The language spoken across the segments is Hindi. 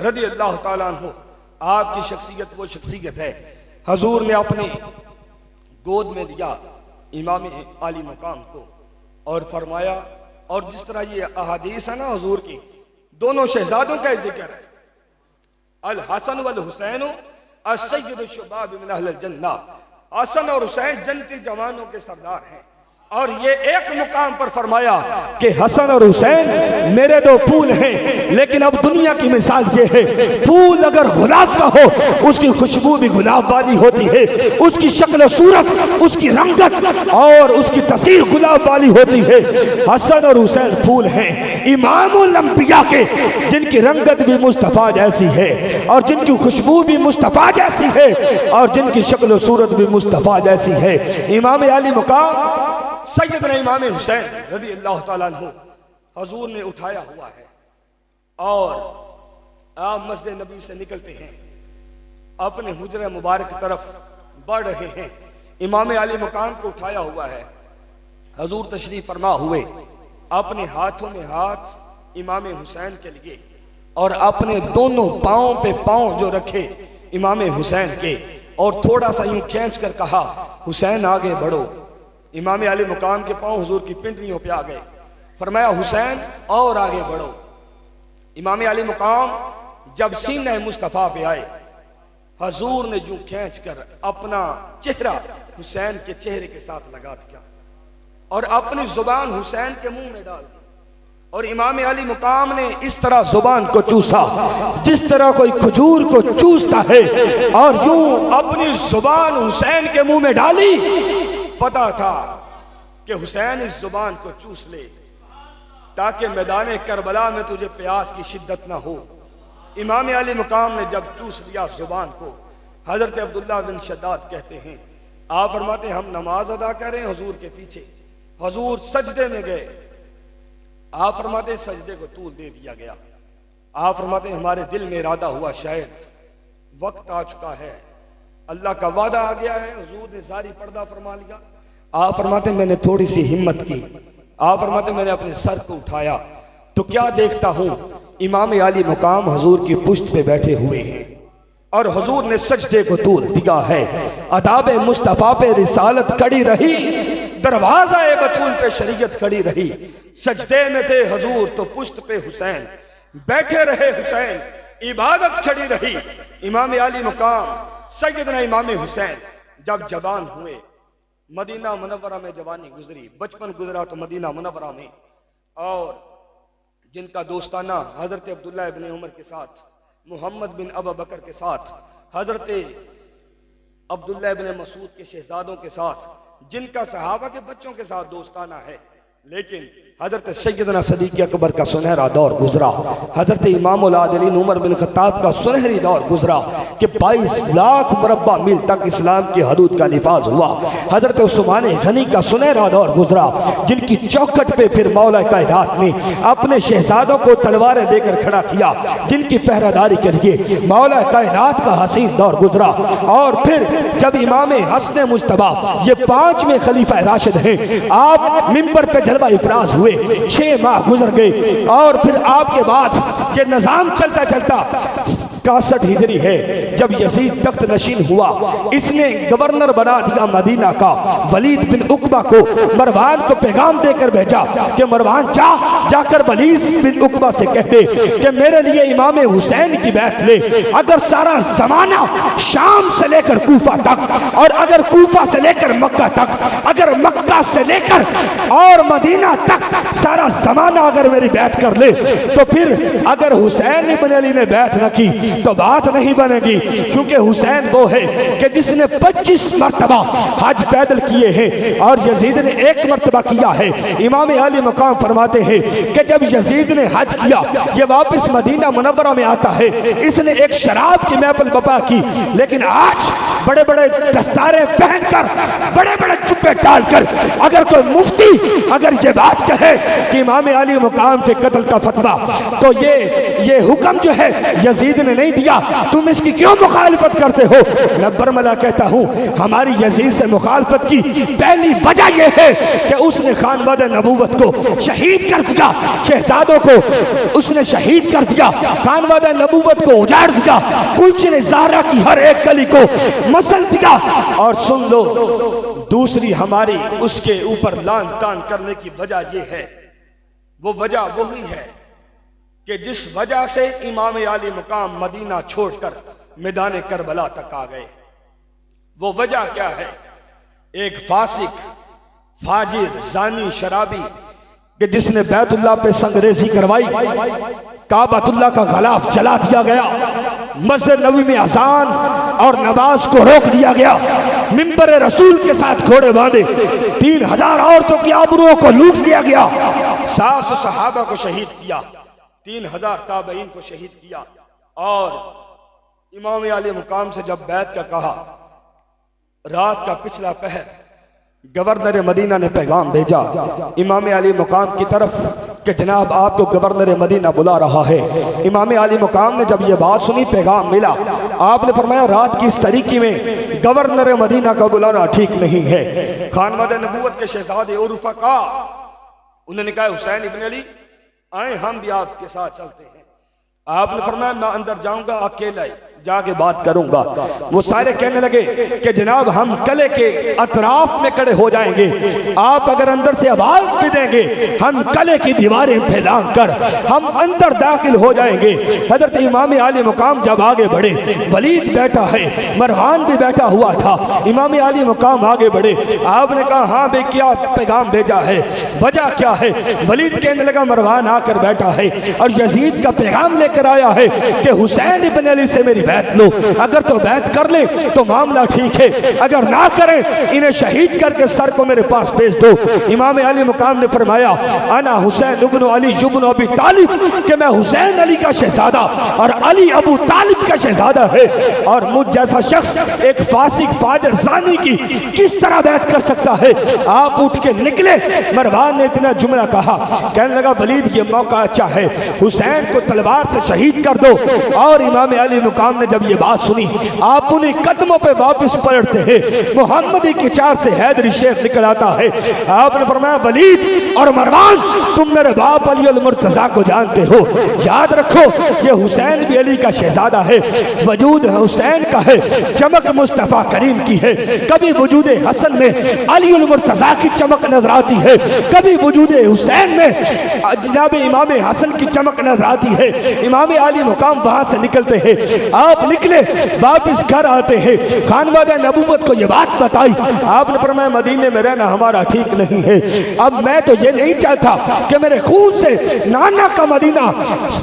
रज़ी अल्लाह ताला अन्हु, आपकी शख्सियत वो शख्सियत है, हजूर ने अपने गोद में लिया इमाम आली मकाम को और फरमाया, और जिस तरह ये अहादीस है ना हजूर की, दोनों शहजादों का जिक्र है, अल हसन वल हुसैन अस्सय्यिद शुबाब मिन अहलिल जन्नह, हसन और हुसैन जन्नती जवानों के सरदार हैं। और ये एक मुकाम पर फरमाया कि हसन और हुसैन मेरे दो फूल हैं, लेकिन अब दुनिया की मिसाल ये है, फूल अगर गुलाब का हो उसकी खुशबू भी गुलाब वाली होती है, उसकी शक्ल सूरत, उसकी रंगत और उसकी तस्वीर गुलाब वाली होती है। हसन और हुसैन फूल हैं इमामुल अंबिया के, जिनकी रंगत भी मुस्तफ़ा जैसी है और जिनकी खुशबू भी मुस्तफ़ा जैसी है और जिनकी शक्ल सूरत भी मुस्तफ़ा जैसी है। इमाम आली मुकाम सैयदना इमाम हुसैन रज़ी अल्लाह ताला अन्हु हजूर ने उठाया हुआ है और आप मस्जिद नबी से निकलते हैं, अपने हुजरा मुबारक की तरफ बढ़ रहे हैं। इमाम आली मुकाम को उठाया हुआ है, हजूर तशरीफ फरमा हुए, अपने हाथों में हाथ इमाम हुसैन के लिए और अपने दोनों पाँव पे पाँव जो रखे इमाम हुसैन के, और थोड़ा सा यूं खींच कर कहा, हुसैन आगे बढ़ो। इमाम आली मुकाम के पांव हुजूर की पिंडलियों पे आ गए, फरमाया हुसैन और आगे बढ़ो। इमाम आली मुकाम जब सीने मुस्तफ़ा पे आए, हजूर ने यूं खींच कर अपना चेहरा हुसैन के चेहरे के साथ लगा दिया और अपनी जुबान हुसैन के मुंह में डाल दी, और इमाम आली मुकाम ने इस तरह जुबान को चूसा जिस तरह कोई खजूर को चूसता है, और यूं अपनी जुबान हुसैन के मुंह में डाली। पता था कि हुसैन इस जुबान को चूस ले ताकि मैदान करबला में तुझे प्यास की शिद्दत ना हो। इमाम आली मुकाम ने जब चूस लिया जुबान को, हजरत अब्दुल्ला बिन शद्दाद कहते हैं, आप फरमाते हम नमाज अदा करें हुजूर के पीछे, हुजूर सजदे में गए, आप फरमाते सजदे को तूल दे दिया गया। आप फरमाते हमारे दिल में इरादा हुआ शायद वक्त आ चुका है, अल्लाह का वादा आ गया है, हुजूर ने सारी पर्दा फरमा लिया। आप फरमाते मैंने थोड़ी सी हिम्मत की, आप फरमाते मैंने अपने सर को उठाया तो क्या देखता हूं, इमाम आली मुकाम हुजूर की पुश्त पे बैठे हुए हैं और हुजूर ने सजदे को तूल दिया है। अदाब मुस्तफ़ा पे रिसालत खड़ी रही, दरवाजा बतूल पे शरीयत खड़ी रही। सजदे में थे हुजूर तो पुश्त पे हुसैन, बैठे रहे हुसैन, इबादत खड़ी रही। इमाम आली मुकाम सैयदना इमाम हुसैन जब जवान हुए, मदीना मुनव्वरा में जवानी गुजरी, बचपन गुजरा तो मदीना मुनव्वरा में, और जिनका दोस्ताना हजरत अब्दुल्ला इब्न उमर के साथ, मोहम्मद बिन अबू बकर के साथ, हजरत अब्दुल्ला इब्न मसूद के शहजादों के साथ, जिनका सहाबा के बच्चों के साथ दोस्ताना है, लेकिन हजरत सैयदना सदीक़ अकबर का सुनहरा दौर गुजरा, हजरत इमामुल आदिलीन उमर बिन खत्ताब का सुनहरी दौर गुजरा कि 22 लाख मुरब्बा मील तक इस्लाम की हदूद का निफाज हुआ। हजरत उस्मान गनी का सुनहरा दौर गुजरा, जिनकी चौखट पे फिर मौला कायनात ने अपने शहजादों को तलवारें देकर खड़ा किया, जिनकी पहरादारी के लिए मौला कायनात का हसीन दौर गुजरा। और फिर जब इमाम हसन मुज्तबा ये 5वें खलीफा राशिद हैं, आप मिंबर पे जलवा इफराज हुए, 6 माह गुजर गए और फिर आपके बाद ये निजाम चलता चलता 61 हिजरी है जब यजीद तख्त नशीन हुआ, इसने गवर्नर बना दिया मदीना का वलीद बिन उकबा को, मरवान को पैगाम देकर भेजा कि मरवान जाकर वलीद बिन उकबा से कहते कि मेरे लिए इमाम हुसैन की बैत ले। अगर सारा जमाना शाम से लेकर कूफा तक, और अगर कूफा से लेकर मक्का तक, अगर मक्का से लेकर और मदीना तक सारा जमाना अगर मेरी बैत कर ले, तो फिर अगर हुसैन इब्न अली ने बैत न की तो बात नहीं बनेगी, क्योंकि हुसैन वो है कि जिसने 25 मरतबा हज पैदल किए हैं और यजीद ने 1 मरतबा किया है। इमाम आली मुकाम फरमाते हैं कि जब यजीद ने हज किया, ये वापस मदीना मुनव्वरा में आता है, इसने एक शराब की महफिल बपा की, लेकिन आज बड़े बड़े दस्तारे पहनकर, बड़े बड़े जुब्बे डालकर अगर कोई मुफ्ती अगर ये बात कहे कि इमाम अली मुकाम के कत्ल का फतवा तो ये हुक्म जो है यजीद ने नहीं दिया, तुम इसकी क्यों मुखालफत करते हो? मैं बरमला कहता हूँ हमारी यजीद से मुखालफत की पहली वजह यह है कि उसने खानवाद नबूवत को शहीद कर दिया, शहजादों को उसने शहीद कर दिया, खानवाद नबूवत को उजाड़ दिया, कुलचने ज़हरा की हर एक गली को मसल दिया। और सुन लो, दूसरी हमारी उसके ऊपर लान तान करने की वजह यह है, वो वजह वही है कि जिस वजह से इमाम अली मुकाम मदीना छोड़कर मैदान करबला तक आ गए। वो वजह क्या है? एक फासिक, फाजिर, जानी, शराबी कि जिसने बैतुल्लाह पे संगरेजी करवाई, काबतुल्लाह का गलाफ जला दिया गया, मस्जिद नबी में अजान और नमाज को रोक दिया गया, मिंबर रसूल के साथ घोड़े बांधे, 3000 औरतों की आबरूओं को लूट लिया गया, 700 सहाबा को शहीद किया, 3000 ताबईन को शहीद किया। और इमाम अली मुकाम से जब बैत का कहा, रात का पिछला पहर गवर्नर मदीना ने पैगाम भेजा इमाम अली मुकाम की तरफ कि जनाब आपको गवर्नर मदीना बुला रहा है। इमाम अली मुकाम ने जब ये बात सुनी, पैगाम मिला, आपने फरमाया रात की इस तरीके में गवर्नर मदीना का बुलाना ठीक नहीं है। खानवाद नबूवत के शहजादे और रफ़का उन्होंने कहा हुसैन इब्न अली आए, हम भी आपके साथ चलते हैं। आपने फरमाया मैं अंदर जाऊंगा, अकेला जाके बात करूंगा। वो सारे कहने लगे कि जनाब हम किले के अतराफ में खड़े हो जाएंगे, आप अगर अंदर से आवाज भी देंगे हम किले की दीवारें फैलांग कर हम अंदर दाखिल हो जाएंगे। हजरत इमाम अली मुकाम जब आगे बढ़े, वलीद बैठा है, मरवान भी बैठा हुआ था, इमाम अली मुकाम आगे बढ़े। आपने कहा हाँ भाई क्या पैगाम भेजा है, वजह क्या है? वलीद कहने लगा मरवान आकर बैठा है और यजीद का पैगाम लेकर आया है कि हुसैन इब्न अली से मेरी बैत लो, अगर तो बैत कर ले तो मामला ठीक है, अगर ना करें इन्हें शहीद करके सर को मेरे पास भेज दो। इमाम अली मुकाम ने फरमाया अना हुसैन इब्न अली इब्न अबी तालिब, कि मैं हुसैन अली का शहजादा और अली अबू तालिब का शहजादा है, और मुझ जैसा शख्स एक फासिक फाजिर ज़ानी की किस तरह बैत कर सकता है? आप उठ के निकले। मरवान ने इतना जुमला कहा, कहने लगा वलीद ये मौका अच्छा है, हुसैन को तलवार से शहीद कर दो। और इमाम अली मुकाम ने जब ये बात सुनी, आप उन्हीं कदमों पे वापस पलटते हैं, मोहम्मदी के चार से हैदरी शेर निकल आता है। आपने फरमाया वलीद और मरवान तुम मेरे बाप अली अल मुर्तजा को जानते हो, याद रखो ये हुसैन भी अली का शहजादा है, वजूद हुसैन का है, चमक मुस्तफा करीम की है। कभी वजूद हसन में अली अल मुर्तजा की चमक नजर आती है, कभी वजूद हुसैन में जनाब इमाम हसन की चमक नजर आती है। इमाम अली मुकाम वहां से निकलते हैं, आप निकले वापिस घर आते हैं, खानवादा नबूवत को ये बात बताई। आपने फरमाया मदीने में रहना हमारा ठीक नहीं है, अब मैं तो ये नहीं चाहता कि मेरे खून से नाना का मदीना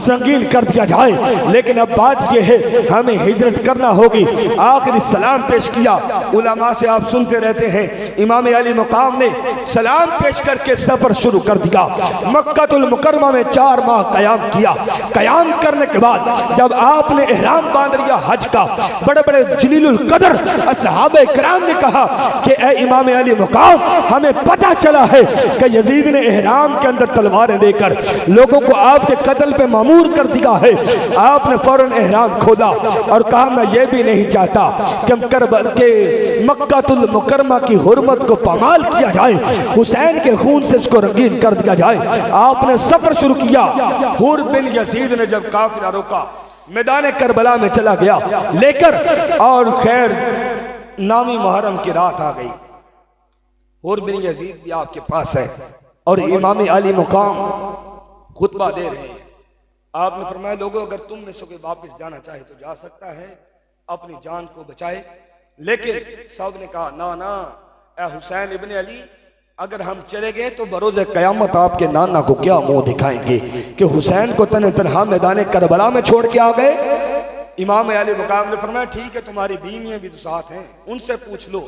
रंगीन कर दिया जाए, लेकिन अब बात यह है हमें हिजरत करना होगी। आखिरी सलाम पेश किया, उलमा से आप सुनते रहते हैं, इमाम अली मुकाम ने सलाम पेश करके सफर शुरू कर दिया। मक्कातुल मुकर्रमा में 4 माह कयाम किया। कयाम करने के बाद जब आपने इहराम बांध लिया हज का, बड़े बड़े जलीलुल कदर असहाबे किराम ने कहा कि ए इमाम अली मुकाम हमें पता चला है कि यजीद ने इहराम के अंदर तलवारें देकर लोगों को आपके कत्ल पे मामूर कर दिया है। आपने फौरन इहराम खोला और कहा मैं ये भी नहीं चाहता कि करबला के मक्कातुल मुकर्रमा की हुर्मत को पामाल किया जाए, हुसैन के खून से इसको रंगीन कर दिया जाए। आपने सफर शुरू किया। हुर बिन यजीद ने जब काफिला रोका, मैदान करबला में चला गया लेकर, और खैर नामी मुहर्रम की रात आ गई। हुर बिन यजीद भी आपके पास है और इमाम अली मुकाम खुतबा दे रहे हैं। आपने फरमाया लोगों अगर तुम में से कोई वापस जाना चाहे तो जा सकता है, अपनी जान को बचाए। लेकिन सब ने कहा ना ना ए हुसैन इब्न अली, अगर हम चले गए तो बरोज़ क़यामत आपके नाना को क्या मुंह दिखाएंगे कि हुसैन को तने तनहा मैदान करबला में छोड़ के आ गए। इमाम अली मुकाम ने फरमाया ठीक है तुम्हारी बीवियां भी तो साथ हैं, उनसे पूछ लो,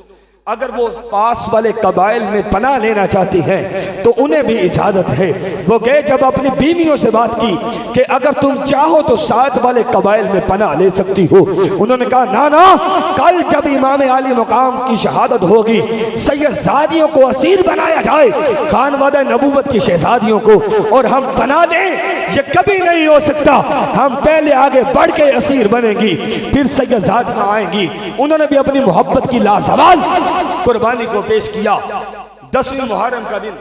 अगर वो पास वाले कबाइल में पनाह लेना चाहती हैं तो उन्हें भी इजाजत है। वो गए जब अपनी बीवियों से बात की कि अगर तुम चाहो तो साथ वाले कबाइल में पनाह ले सकती हो। उन्होंने कहा ना ना, कल जब इमाम आली मुकाम की शहादत होगी, सैयदजादियों को असीर बनाया जाए, खानवादा नबूवत की शहजादियों को, और हम पनाह दें, ये कभी नहीं हो सकता। हम पहले आगे बढ़ के असीर बनेंगी, फिर सैयदजादियां आएंगी। उन्होंने भी अपनी मोहब्बत की लाजवाल कुर्बानी को पेश किया। 10वीं मुहर्रम का दिन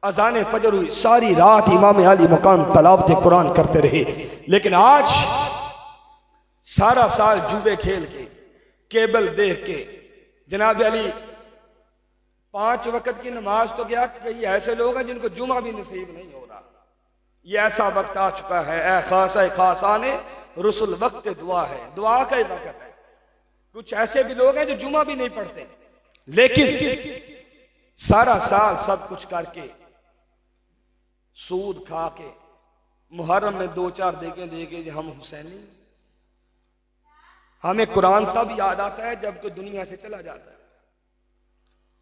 अजान फजर हुई, सारी रात इमाम आली मुकाम तलावत कुरान करते रहे। लेकिन आज सारा साल जुए खेल के, केबल देख के, जनाब अली 5 वक्त की नमाज तो गया, कई ऐसे लोग हैं जिनको जुमा भी नसीब नहीं हो रहा। ये ऐसा वक्त आ चुका है, ए खासा खासाने रसुल, वक्त दुआ है, दुआ का ही वक्त है। कुछ ऐसे भी लोग हैं जो जुमा भी नहीं पढ़ते, लेकिन सारा साल सब कुछ करके, सूद खा के, मुहर्रम में 2-4 देके हम हुसैनी। हमें कुरान तब याद आता है जब कोई दुनिया से चला जाता है।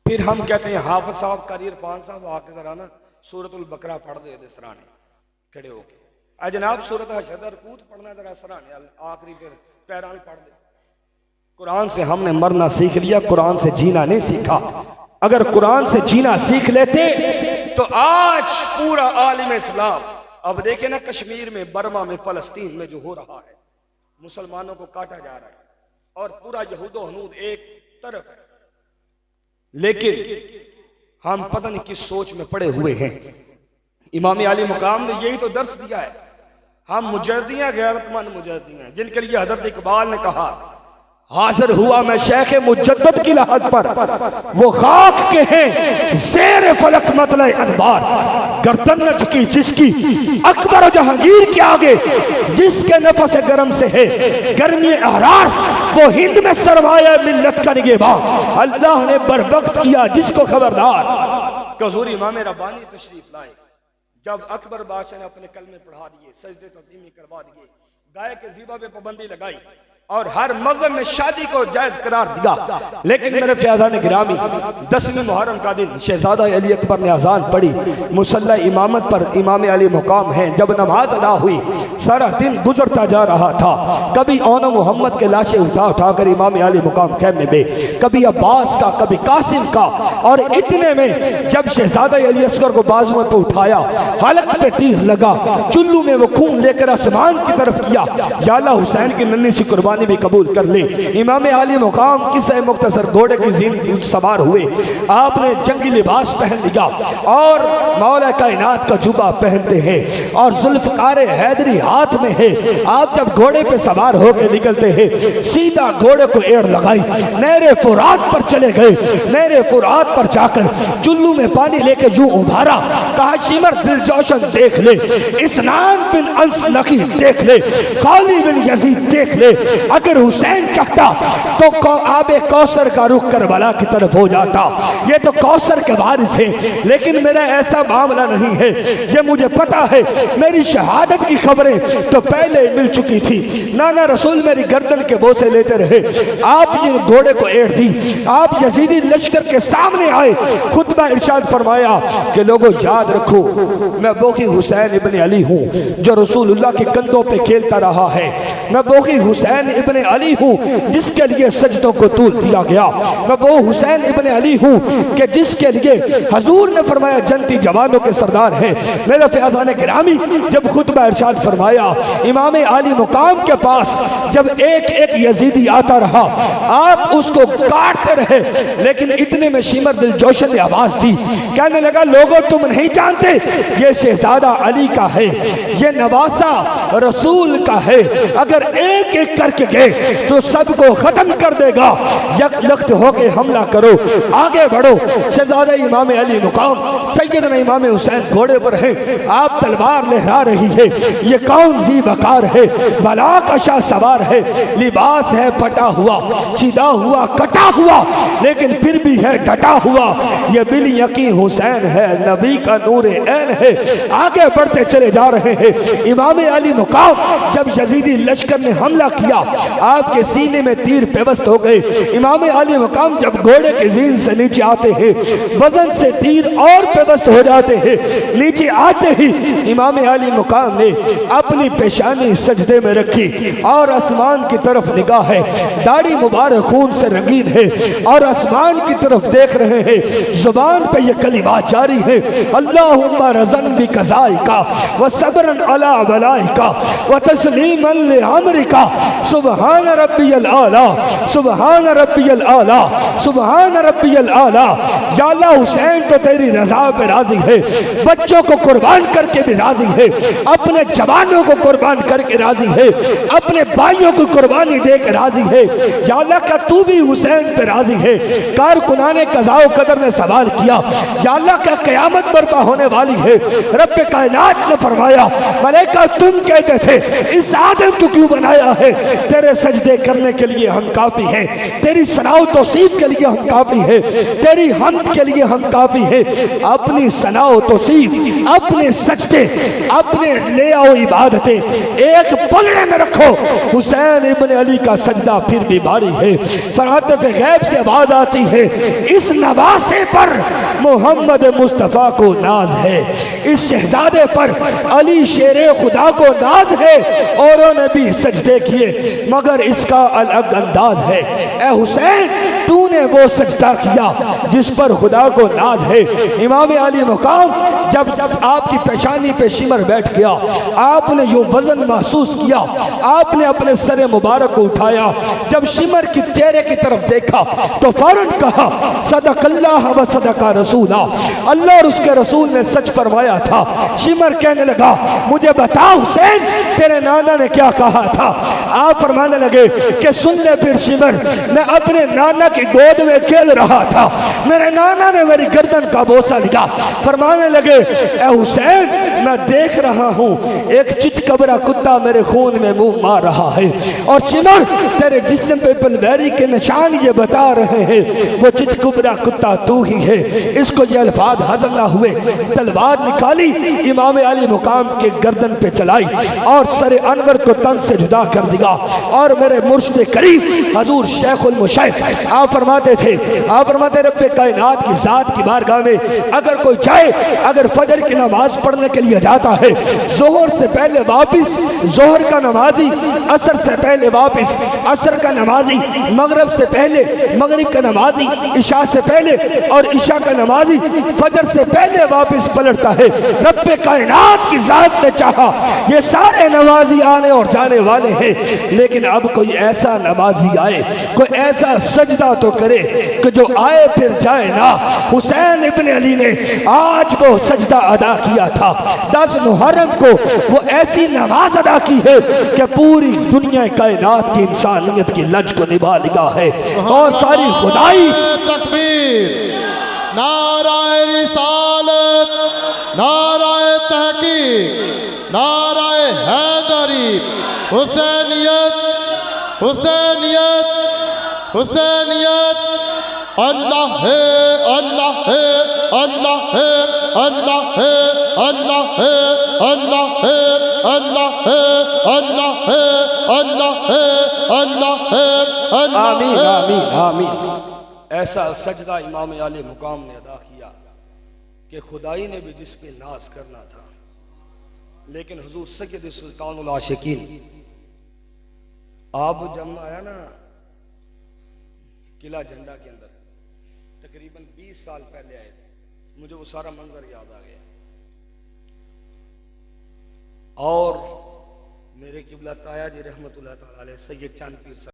फिर हम कहते हैं हाफिज साहब, कारी इरफान साहब, आके जरा ना सूरतुल बकरा पढ़ दे सराने खड़े होके। जनाब सूरत हशर कूद पढ़ना जरा सराने, आखिरी फिर पैरान पढ़ दे। कुरान से हमने मरना सीख लिया, कुरान से जीना नहीं सीखा। अगर कुरान से जीना सीख लेते तो आज पूरा आलिम इस्लाम, अब देखे ना कश्मीर में, बर्मा में, फलस्तीन में जो हो रहा है, मुसलमानों को काटा जा रहा है और पूरा यहूदो हनूद एक तरफ है, लेकिन हम पता नहीं किस सोच में पड़े हुए हैं। इमाम आली मुकाम ने यही तो दर्स दिया है। हम मुजद्दियां, गैरतमंद मुजद्दियां, जिनके लिए हजरत इकबाल ने कहा हाजिर हुआ मैं शेख मुजद्दद की लहद पर, वो खाक के हैं ज़ेर फलक मतले अनबार, गर्दन न झुकी जिसकी अकबर जहांगीर के आगे, जिसके नफस गरम से है गर्मी अहरार, वो हिंद में सरमाया मिल्लत का निगहबान, अल्लाह ने बरवक्त किया जिसको खबरदार। कजूर इमाम रब्बानी तशरीफ लाए, जब अकबर बादशाह ने अपने कलमे पढ़ा दिए, सजदे तस्लीमी करवा दिए, गाय के ज़ीबा पे पाबंदी लगाई और हर मज़हब में शादी को जायज करार दिया। लेकिन मेरे फ़याज़ान गिरामी, 10वीं मुहर्रम का दिन शहजादा अली अकबर ने अजान पढ़ी, मुसल्ला इमामत पर इमाम अली मुकाम हैं। जब नमाज अदा हुई, सारा दिन गुजरता जा रहा था। कभी औन मोहम्मद के लाशें उठाकर इमाम अली मुकाम खैमे में, कभी अब्बास का, कभी कासिम का, और इतने में जब शहजादा अली असगर को बाजुओं पर उठाया, हलक पे तीर लगा, चुल्लू में वो खून लेकर आसमान की तरफ किया, या अल्लाह हुसैन की नन्ही सी कुर्बानी भी कबूल कर ले। इमाम आली मुकाम किस्से मुख्तसर घोड़े की ज़ीन सवार हुए, आपने जंगी लिबास पहन लिया और मौला कायनात का जुबा पहनते हैं और जुल्फ़कार हैदरी हाथ में है। आप जब घोड़े पे सवार होकर निकलते हैं, सीधा घोड़े को एड़ लगाई, नहरे फुरात पर चले गए। नहरे फुरात पर जाकर चुल्लू में पानी लेकर यूं उभारा, कहा शिमर दिलजोशन देख ले, इस्नान बिन अंस नखी देख ले, खाली बिन यजीद देख ले। अगर हुसैन चाहता तो आबे कौसर का रुख करबला की तरफ हो जाता। ये तो कौसर के वारिस हैं, लेकिन मेरा ऐसा मामला नहीं है। ये मुझे पता है, मेरी शहादत की खबरें तो पहले मिल चुकी थी। नाना रसूल मेरी गर्दन के बोसे लेते रहे, आप ये घोड़े को एड़ दी, आप यजीदी लश्कर के सामने आए, खुतबा इरशाद फरमाया कि लोगों याद रखो, मैं वही हुसैन इब्ने अली हूँ जो रसूलुल्लाह के कंधों पे खेलता रहा है। मैं वही हुसैन इब्ने अली हूँ जिसके लिए सजदों को तूल दिया गया। मैं वो हुसैन इब्ने अली हूँ कि जिसके लिए हजूर ने फरमाया जनती जवानों के सरदार है। मेरे फ़याज़ान गिरामी, जब खुतबा इरशाद फरमाया, इमाम आली मुकाम के पास जब एक एक यजीदी आता रहा, आप उसको काटते रहे, लेकिन इतने में शिमर दिलजोशन ने आवाज दी, कहने लगा लोगों तुम नहीं जानते, ये शहजादा अली का है, ये नवासा रसूल का है। अगर एक एक करके गए तो सबको खत्म कर देगा। यकलख्त होके हमला करो, आगे बढ़ो। शहजादा इमाम अली मुकाम सैयदना इमाम हुसैन घोड़े पर है, आप तलवार लहरा रही है। ये कौन सी वकार है, बला का शाह सवार है, लिबास है फटा हुआ, चिदा हुआ, कटा हुआ, लेकिन फिर भी है डटा हुआ। ये बिल यकीन हुसैन है, नबी का नूर ऐन है। आगे बढ़ते चले जा रहे हैं। इमाम अली मुकाम जब यजीदी लश्कर लश्कर ने हमला किया, आपके सीने में तीर पेवस्त हो गए। इमाम आली मकाम जब घोड़े के ज़ीन से नीचे आते हैं, वजन से तीर और पेवस्त हो जाते हैं। नीचे आते ही इमाम आली मकाम ने अपनी पेशानी सजदे में रखी और आसमान की तरफ निगाह है। दाढ़ी मुबारक खून से रंगीन है और आसमान की तरफ देख रहे हैं। जुबान पे ये कलिमात जारी है, अल्लाहुम्मा रज़न बि कज़ाइका व सब्रन अला बलाइका व तस्लीमन लि अमरिका सुबहान रब्बियल आला सुबहान रब्बियल आला सुबहान रब्बियल आला। या अल्लाह, हुसैन तो तेरी रज़ा पे राजी है, बच्चों को कुर्बान करके भी राजी है, अपने जवानों को कुर्बान करके राजी है, अपने भाइयों को कुर्बानी देकर राजी है। या अल्लाह, क्या तू भी हुसैन पे राजी है? कारकुनाने कज़ा कदर ने सवाल किया, या अल्लाह, क्या क़यामत बर्पा होने वाली है? रब कायनात ने फरमाया, मलाइका तुम कहते थे इस आदम को क्यों बनाया है? तेरे सजदे करने के लिए हम काफी हैं, तेरी सनाओ तौसीफ के लिए हम काफी हैं, तेरी हम्द के लिए हम काफी हैं। अपनी सनाओ तौसीफ, अपने सजदे, अपने ले आओ इबादतें एक पलड़े में रखो। हुसैन इब्न अली का सजदा फिर भी भारी है। फरातफ़ गैब से आवाज आती है, इस नवासे पर मोहम्मद मुस्तफ़ा को नाज है, इस शहजादे पर अली शेरे खुदा को नाज है। औरों ने भी सजदे किए मगर इसका अलग अंदाज है। ए हुसैन, तूने वो सजदा किया जिस पर खुदा को नाज है। इमाम आली मकाम जब आपकी पेशानी पे शिमर बैठ गया, आपने यो वजन महसूस किया, आपने अपने सर मुबारक को उठाया, जब शिमर की चेहरे की तरफ देखा तो फौरन कहा, सदक़ल्लाह व सदक़ा रसूला, अल्लाह और उसके रसूल ने सच फरमाया था। शिमर कहने लगा, मुझे बता हुसैन, तेरे नाना ने क्या कहा था? आप फरमाने लगे कि सुन ले फिर शिमर, मैं अपने नाना की गोद में खेल रहा था, मेरे नाना ने मेरी गर्दन का बोसा लिया। फरमाने लगे, ए हुसैन, मैं देख रहा हूँ एक चितकबरा कुत्ता मेरे खून में मुंह मार रहा है, और शिमर तेरे जिस्म पे पलवैरी के निशान ये बता रहे हैं, वो चितकबरा कुत्ता तू ही है। इसको ये अल्फाज हजम ना हुए, तलवार निकाली, इमाम आली मुकाम के गर्दन पे चलाई और सर अनवर को तन से जुदा कर दिया। और मेरे मुर्शिद करीम हजूर शेखुल मुशैख आप फरमाते थे, आप फरमाते रब्बे कायनात की जात की बारगाह में अगर कोई जाए, अगर फजर की नमाज पढ़ने के लिए जाता है, जोहर से पहले वापिस जोहर का नमाजी, असर से पहले वापिस असर का नमाजी, मगरब से पहले मगरिब का नमाजी, इशा से पहले और इशा का नमाजी फजर से पहले वापिस पलटता है। रब्बे कायनात की जात ने चाहा ये सारे नमाजी आने और जाने वाले हैं, लेकिन अब कोई ऐसा नमाजी आए, कोई ऐसा सजदा तो करे कि जो आए फिर जाए ना। हुसैन इब्न अली ने आज वो सजदा अदा किया था। 10 मुहर्रम को वो ऐसी नमाज अदा की है कि पूरी दुनिया कायनात की इंसानियत की लज को निभा लिया है। और सारी खुदाई तकबीर, नाराए रिसालत, नाराए तहकीक, नाराए हैदरी, हुसैनियत, हुसैनियत, हुसैनियत। अल्लाह है, अल्लाह है, अल्लाह है, अल्लाह है, अल्लाह है, अल्लाह है, अल्लाह है, अल्लाह है, अल्लाह है, अल्लाह है, अल्लाह है। आमीन आमीन आमीन। ऐसा सजदा इमाम आले मुकाम ने अदा किया कि खुदाई ने भी जिस पे नाज करना था। लेकिन हुजूर सैयद सुल्तानुल आशिकीन आप जब आया ना किला झंडा के अंदर, तकरीबन 20 साल पहले आए थे, मुझे वो सारा मंजर याद आ गया। और मेरे किबला ताया जी रहमतुल्लाह तआला अलैह सैयद चांद पीर